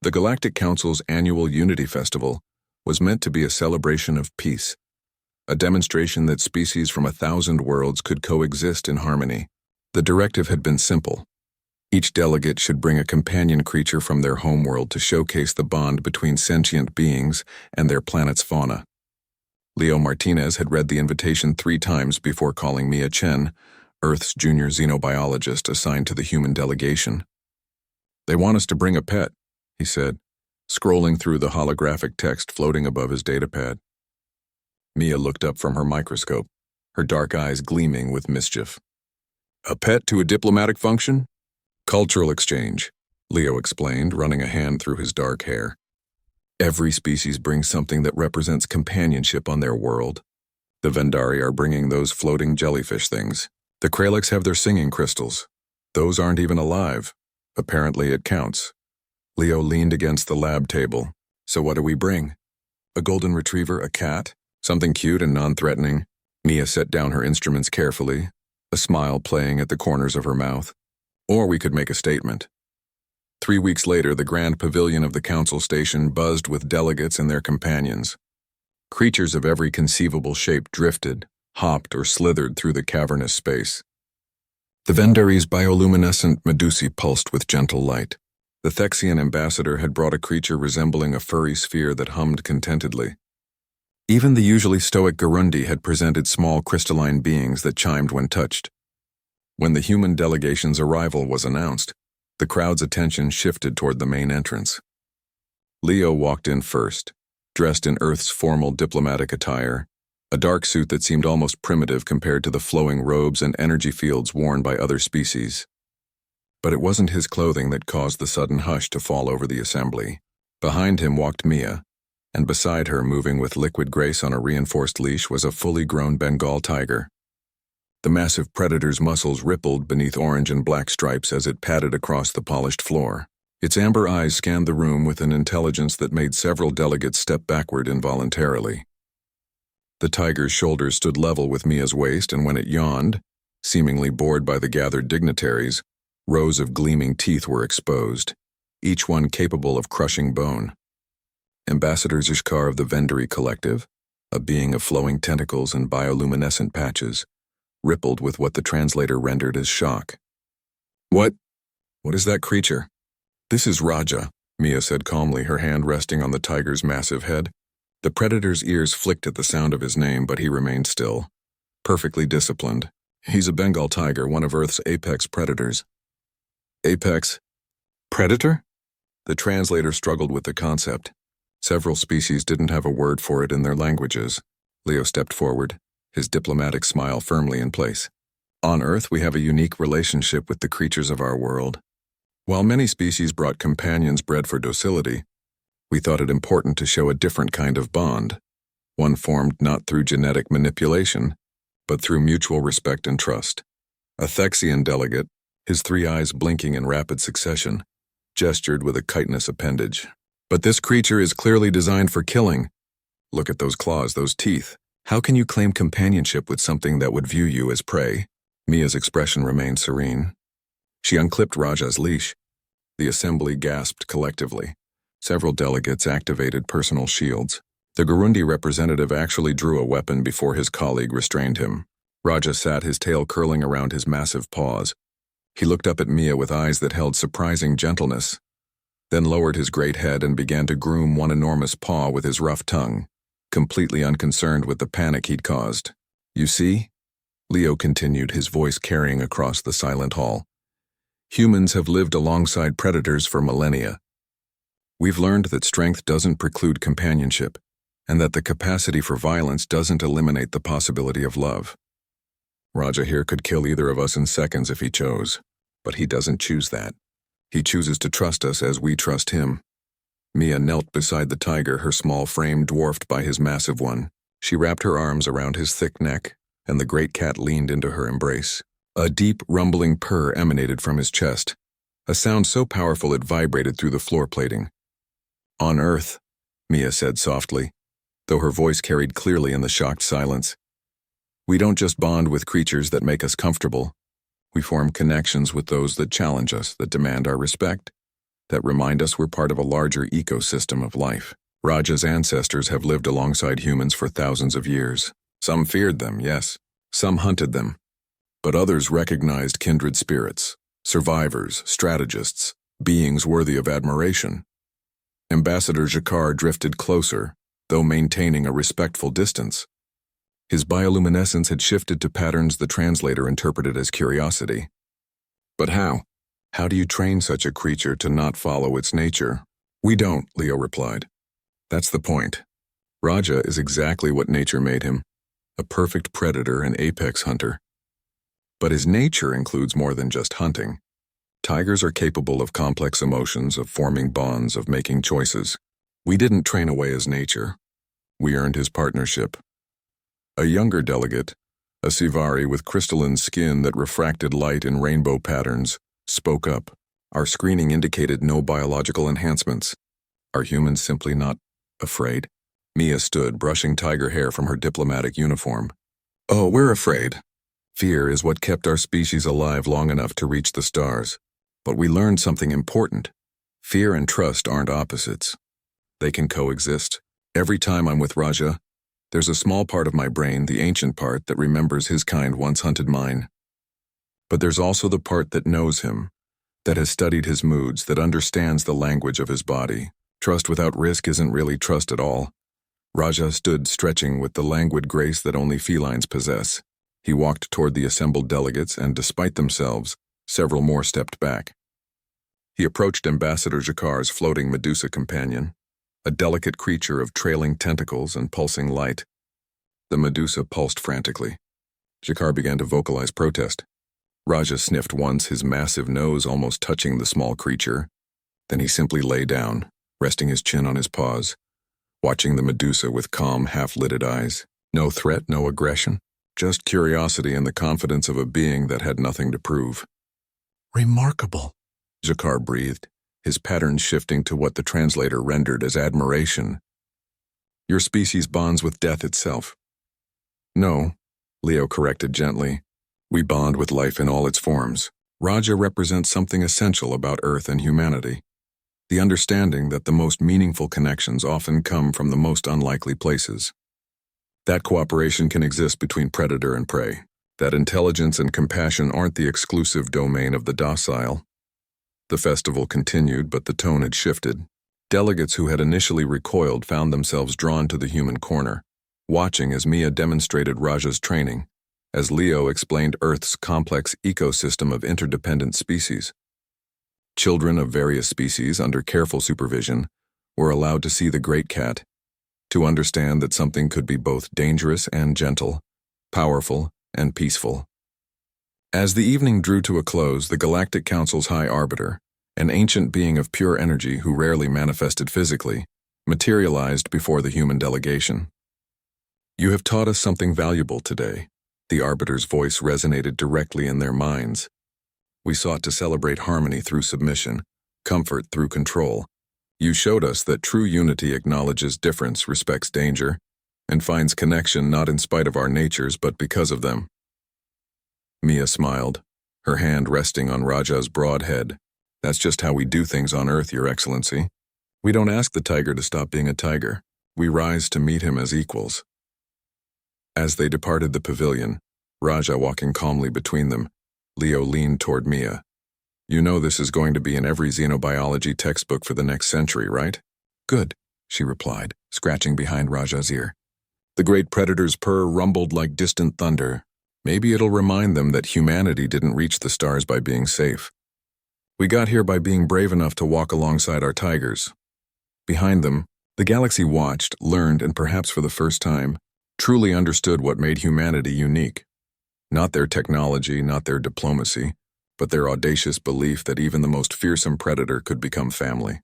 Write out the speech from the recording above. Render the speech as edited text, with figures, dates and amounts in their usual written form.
The Galactic Council's annual Unity Festival was meant to be a celebration of peace, a demonstration that species from 1,000 worlds could coexist in harmony. The directive had been simple. Each delegate should bring a companion creature from their homeworld to showcase the bond between sentient beings and their planet's fauna. Leo Martinez had read the invitation 3 times before calling Mia Chen, Earth's junior xenobiologist assigned to the human delegation. "They want us to bring a pet," he said, scrolling through the holographic text floating above his datapad. Mia looked up from her microscope, her dark eyes gleaming with mischief. "A pet to a diplomatic function?" "Cultural exchange," Leo explained, running a hand through his dark hair. "Every species brings something that represents companionship on their world. The Vendari are bringing those floating jellyfish things. The Kraliks have their singing crystals. Those aren't even alive. Apparently it counts." Leo leaned against the lab table. "So what do we bring? A golden retriever, a cat? Something cute and non-threatening?" Mia set down her instruments carefully, a smile playing at the corners of her mouth. "Or we could make a statement." 3 weeks later, the grand pavilion of the council station buzzed with delegates and their companions. Creatures of every conceivable shape drifted, hopped, or slithered through the cavernous space. The Vendari's bioluminescent medusae pulsed with gentle light. The Thexian ambassador had brought a creature resembling a furry sphere that hummed contentedly. Even the usually stoic Garundi had presented small crystalline beings that chimed when touched. When the human delegation's arrival was announced, the crowd's attention shifted toward the main entrance. Leo walked in first, dressed in Earth's formal diplomatic attire, a dark suit that seemed almost primitive compared to the flowing robes and energy fields worn by other species. But it wasn't his clothing that caused the sudden hush to fall over the assembly. Behind him walked Mia, and beside her, moving with liquid grace on a reinforced leash, was a fully grown Bengal tiger. The massive predator's muscles rippled beneath orange and black stripes as it padded across the polished floor. Its amber eyes scanned the room with an intelligence that made several delegates step backward involuntarily. The tiger's shoulders stood level with Mia's waist, and when it yawned, seemingly bored by the gathered dignitaries, rows of gleaming teeth were exposed, each one capable of crushing bone. Ambassador Zishkar of the Vendari Collective, a being of flowing tentacles and bioluminescent patches, rippled with what the translator rendered as shock. What is that creature?" "This is Raja," Mia said calmly, her hand resting on the tiger's massive head. The predator's ears flicked at the sound of his name, but he remained still, perfectly disciplined. "He's a Bengal tiger, one of Earth's apex predators." "Apex predator?" The translator struggled with the concept. Several species didn't have a word for it in their languages. Leo stepped forward, his diplomatic smile firmly in place. "On Earth, we have a unique relationship with the creatures of our world. While many species brought companions bred for docility, we thought it important to show a different kind of bond, one formed not through genetic manipulation, but through mutual respect and trust." A Thexian delegate, his 3 eyes blinking in rapid succession, gestured with a chitinous appendage. "But this creature is clearly designed for killing. Look at those claws, those teeth. How can you claim companionship with something that would view you as prey?" Mia's expression remained serene. She unclipped Raja's leash. The assembly gasped collectively. Several delegates activated personal shields. The Garundi representative actually drew a weapon before his colleague restrained him. Raja sat, his tail curling around his massive paws. He looked up at Mia with eyes that held surprising gentleness, then lowered his great head and began to groom one enormous paw with his rough tongue, completely unconcerned with the panic he'd caused. "You see?" Leo continued, his voice carrying across the silent hall. "Humans have lived alongside predators for millennia. We've learned that strength doesn't preclude companionship, and that the capacity for violence doesn't eliminate the possibility of love. Raja here could kill either of us in seconds if he chose, but he doesn't choose that. He chooses to trust us as we trust him." Mia knelt beside the tiger, her small frame dwarfed by his massive one. She wrapped her arms around his thick neck, and the great cat leaned into her embrace. A deep, rumbling purr emanated from his chest, a sound so powerful it vibrated through the floor plating. "On Earth," Mia said softly, though her voice carried clearly in the shocked silence, "we don't just bond with creatures that make us comfortable. We form connections with those that challenge us, that demand our respect. that remind us we're part of a larger ecosystem of life. Raja's ancestors have lived alongside humans for thousands of years. Some feared them, yes. Some hunted them. But others recognized kindred spirits, survivors, strategists, beings worthy of admiration. Ambassador Jakar drifted closer, though maintaining a respectful distance. His bioluminescence had shifted to patterns the translator interpreted as curiosity. But how? How do you train such a creature to not follow its nature? We don't, Leo replied. That's the point. Raja is exactly what nature made him, a perfect predator and apex hunter. But his nature includes more than just hunting. Tigers are capable of complex emotions, of forming bonds, of making choices. We didn't train away his nature. We earned his partnership. A younger delegate, a Sivari with crystalline skin that refracted light in rainbow patterns, spoke up. Our screening indicated no biological enhancements. Are humans simply not afraid? Mia stood, brushing tiger hair from her diplomatic uniform. Oh, we're afraid. Fear is what kept our species alive long enough to reach the stars. But we learned something important. Fear and trust aren't opposites. They can coexist. Every time I'm with Raja, there's a small part of my brain, the ancient part, that remembers his kind once hunted mine. But there's also the part that knows him, that has studied his moods, that understands the language of his body. Trust without risk isn't really trust at all. Raja stood stretching with the languid grace that only felines possess. He walked toward the assembled delegates, and despite themselves, several more stepped back. He approached Ambassador Jakar's floating Medusa companion, a delicate creature of trailing tentacles and pulsing light. The Medusa pulsed frantically. Jakar began to vocalize protest. Raja sniffed once, his massive nose almost touching the small creature. Then he simply lay down, resting his chin on his paws, watching the Medusa with calm, half-lidded eyes. No threat, no aggression, just curiosity and the confidence of a being that had nothing to prove. Remarkable, Jakar breathed, his pattern shifting to what the translator rendered as admiration. Your species bonds with death itself. No, Leo corrected gently. We bond with life in all its forms. Raja represents something essential about Earth and humanity. The understanding that the most meaningful connections often come from the most unlikely places. That cooperation can exist between predator and prey. That intelligence and compassion aren't the exclusive domain of the docile. The festival continued, but the tone had shifted. Delegates who had initially recoiled found themselves drawn to the human corner, watching as Mia demonstrated Raja's training, as Leo explained Earth's complex ecosystem of interdependent species. Children of various species, under careful supervision, were allowed to see the great cat, to understand that something could be both dangerous and gentle, powerful and peaceful. As the evening drew to a close, the Galactic Council's High Arbiter, an ancient being of pure energy who rarely manifested physically, materialized before the human delegation. You have taught us something valuable today. The Arbiter's voice resonated directly in their minds. We sought to celebrate harmony through submission, comfort through control. You showed us that true unity acknowledges difference, respects danger, and finds connection not in spite of our natures but because of them. Mia smiled, her hand resting on Raja's broad head. That's just how we do things on Earth, Your Excellency. We don't ask the tiger to stop being a tiger. We rise to meet him as equals. As they departed the pavilion, Raja walking calmly between them, Leo leaned toward Mia. You know this is going to be in every xenobiology textbook for the next century, right? Good, she replied, scratching behind Raja's ear. The great predator's purr rumbled like distant thunder. Maybe it'll remind them that humanity didn't reach the stars by being safe. We got here by being brave enough to walk alongside our tigers. Behind them, the galaxy watched, learned, and perhaps for the first time, truly understood what made humanity unique. Not their technology, not their diplomacy, but their audacious belief that even the most fearsome predator could become family.